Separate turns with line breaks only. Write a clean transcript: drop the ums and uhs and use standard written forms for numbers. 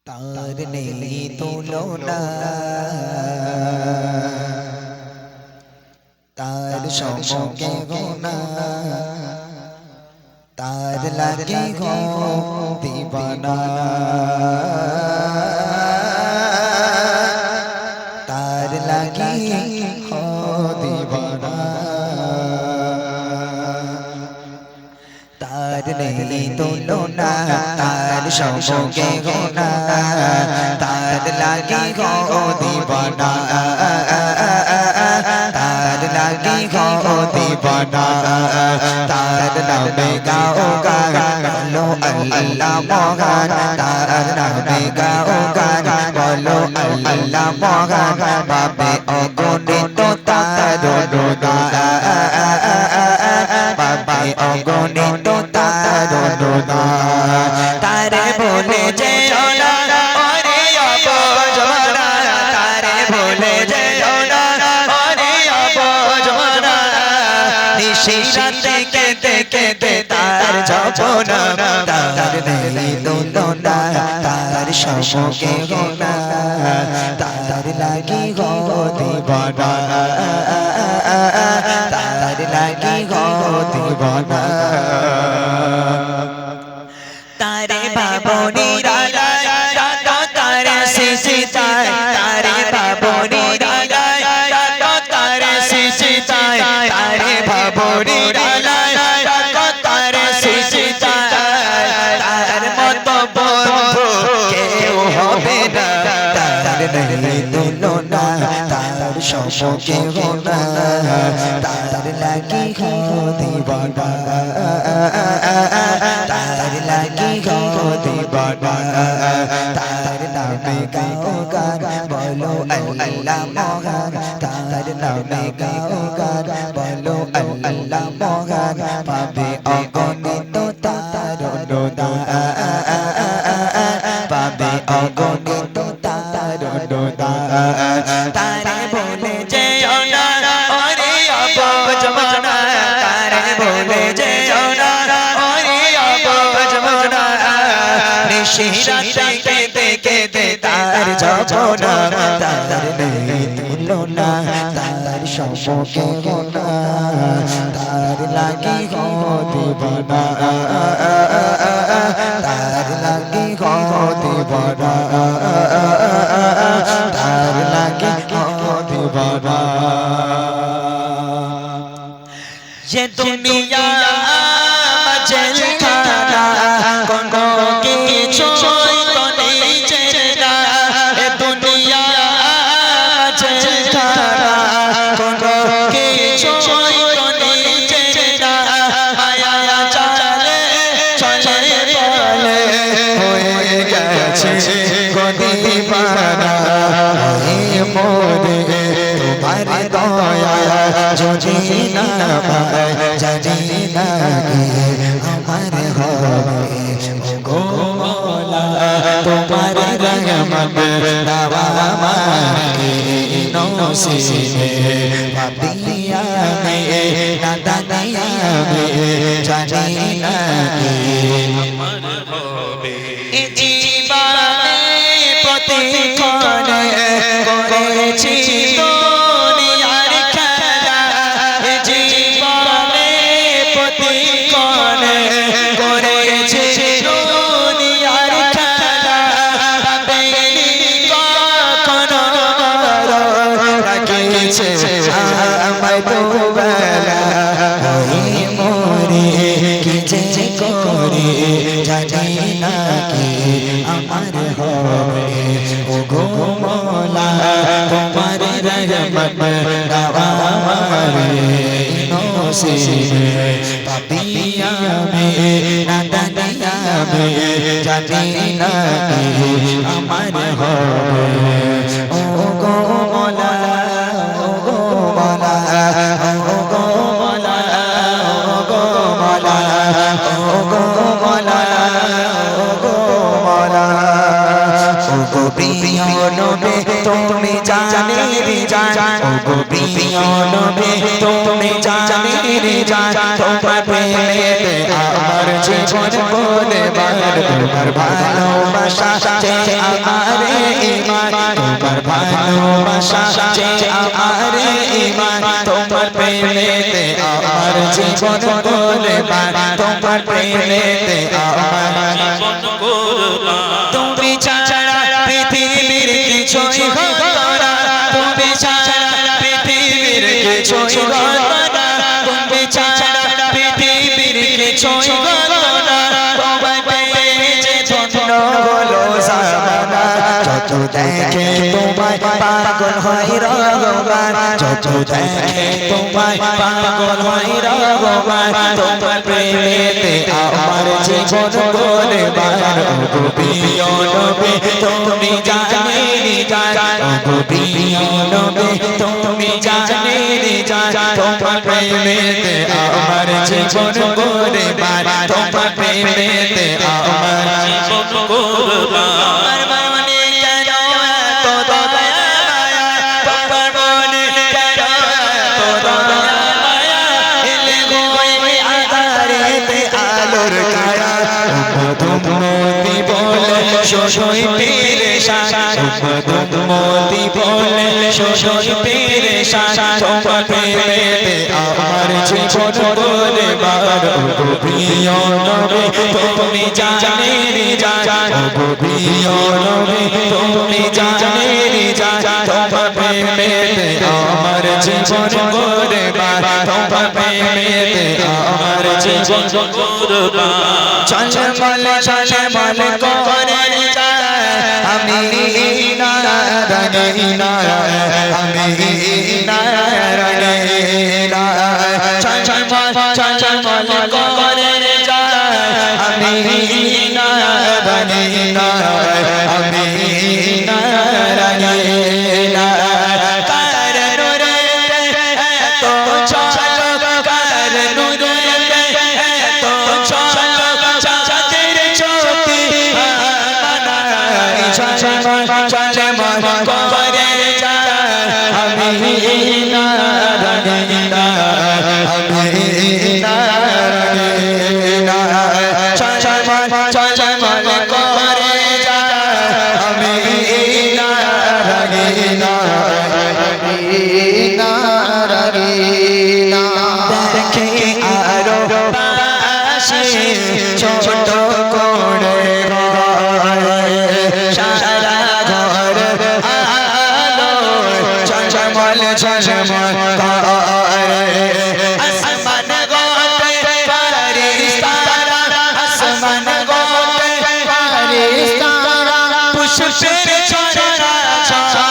तार नहीं तुलना तार समके गुना तार लगे हो दीवाना तार लगे हो दीवाना तार नहीं तुलना तार समके गुना तार लगे हो दीवाना तार लगे हो दीवाना तार नामे गाओगा बोलो अल्लाह मोहन तार नामे गाओगा बोलो अल्लाह मोहन बाबे अगुने तो तार दोदा बाबे अगुने तो तार दोदा तारे बोले जय ना अरे अब जमाना तारे बोले जय ना अरे अब जमाना निशिराते के तार जपना तार नहीं तुलना तार समके गुना तार लगी हो दीवाना तार लगी हो दीवाना तारे बाबोनी राजा राजा तारे सीता तारे बाबोनी राजा राजा तारे सीता तारे बाबोनी राजा राजा तारे सीता तार मत बंधु केउ होबे ना तार नहीं तुलना तार समके गुना तार लगी हो दीवाना तार लगी हो दीवाना तार नामे गाओगा बोलो अल्लाह मोहन तार नामे गाओगा बोलो अल्लाह मोहन पाबे अगुने तो तार दोदा पाबे अगुने तो तार दोदा तारे बोले जय ना अरे अब जमाना तारे बोले जय ना अरे अब जमाना निशिराते के तार जपना तार नहीं तुलना तार समके गुना तार लगी हो दीवाना तार लगी हो दीवाना तार लगी हो दीवाना ये दुनिया मजल खाना कोनो की छोई तो नहीं चेरा ये दुनिया मजल खाना कोनो की छोई तो नहीं चेरा माया चले चले बोले होए गए गोदी पाना हे मोरे तुम्हारे दया जो जीना पाए जीना के हमारे हो गो मौला तुम्हारे रहमत दवा मांगे नौसी में पापिया में नादानिया में जानीना के हमारे हो जीवाने प्रतिक्षण করেছি দুনিয়ার খেলা জীবনে প্রতিক্ষণ করেছি দুনিয়ার খেলা বেলি কখনো রাখিছে আমায় দুবেলা ওই মোরে কি যে করে জানি না কি আমার হবে ও গো মৌলা তোমার रहमत दवा मारे नसीबे पापिया में नादानिया में जानीना के हमारे होवे ओ गो मौला ओ गो मौला ओ गो मौला ओ गो मौला ओ गो मौला ओ गो मौला ओ गो प्रिय नबी তুমি জানে রে জান ও গো প্রিয় নবী তুমি জানে রে জান তোমার প্রেমেতে আমার জীবন বলে বার তোমার ভালোবাসা যে তোমার ভালোবাসা যে আমার ঈমান তোমার প্রেমেতে আমার জীবন কুরবান তোমার প্রেমেতে আমার জীবন কুরবান তুমি ছাড়া পৃথিবীর কিছুই হতো না তুমি ছাড়া পৃথিবীর কিছুই হতো না তুমি ছাড়া পৃথিবীর কিছুই হতো না তোমায় পেয়ে যে ধন্য হলো জামানা যত দেখে তোমায় পাগল হয় রহমান যত দেখে তোমায় পাগল হয় রহমান তোমার প্রেমেতে আমার জীবন কুরবান ওগো প্রিয় নবী তুমি জানেনি জান ওগো প্রিয় নবী তুমি জানেনি জান তোমার প্রেমেতে আমার জীবন কুরবান তোমার প্রেমেতে আমার জীবন কুরবান আমার মনে কেন এত দয়া মায়া তোমার মনে কেন এত দয়া মায়া এলে গো আধারেতে আলোর ছায়া উম্মতি বলে শোষই পেরেশান উম্মতি বলে শোষই পেরেশান তোমার প্রেমেতে আমার জীবন কুরবান ওগো প্রিয় নবী তুমি জানেনি জান ওগো প্রিয় নবী তুমি জানেনি জান তোমার প্রেমেতে আমার জীবন কুরবান তোমার প্রেমেতে আমার জীবন কুরবান চঞ্চল চঞ্চল করে যায় আমি নারায়ণ আমি নারায়ণ চঞ্চল চঞ্চল করে যায় আমি নারায়ণ আমি নারায়ণ ছোট করে সারা ঘর আলো ঝলমল ঝলমল আসমান গোতে ফারিস্তারা আসমান গোতে ফারিস্তারা পুষ্পের ছড়া ছড়া